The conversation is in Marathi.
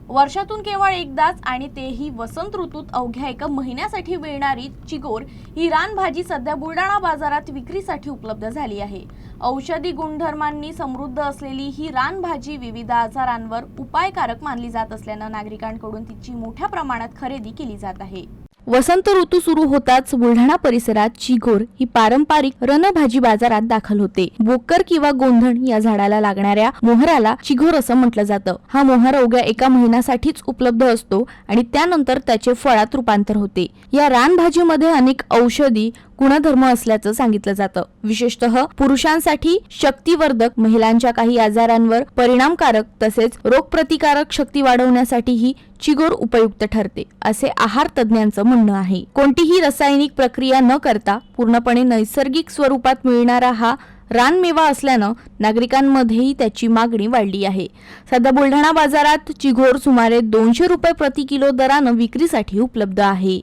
वर्षातून केवळ एकदाच आणि तेही वसंत ऋतूत अवघ्या एका महिन्यासाठी मिळणारी चिगोर ही रानभाजी सध्या बुलढाणा बाजारात विक्रीसाठी उपलब्ध झाली आहे। औषधी गुणधर्मांनी समृद्ध असलेली ही रानभाजी विविध आजारांवर उपायकारक मानली जात असल्याने नागरिकांकडून तिची मोठ्या प्रमाणात खरेदी केली जात आहे। वसंत ऋतू सुरू होताच बुलढाणा परिसरात चिगोर ही पारंपरिक रणभाजी बाजारात दाखल होते। बोकर किंवा गोंधण या झाडाला लागणाऱ्या मोहराला चिगोर असं म्हटलं जातं। हा मोहर अवघ्या एका महिन्यासाठीच उपलब्ध असतो आणि त्यानंतर त्याचे फळात रूपांतर होते। या रानभाजीमध्ये अनेक औषधी गुणधर्म असल्याचं सांगितलं जातं। विशेषतः पुरुषांसाठी शक्तिवर्धक, महिलांच्या काही आजारांवर परिणामकारक तसेच रोगप्रतिकारक शक्ती वाढवण्यासाठी ही चिगोर उपयुक्त ठरते असे आहार तज्ञांचं म्हणणं आहे। कोणतीही रासायनिक प्रक्रिया न करता पूर्णपणे नैसर्गिक स्वरूपात मिळणारा हा रानमेवा असल्यानं नागरिकांमध्येही त्याची मागणी वाढली आहे। सध्या बुलढाणा बाजारात चिगोर सुमारे 200 रुपये प्रति किलो दरानं विक्रीसाठी उपलब्ध आहे।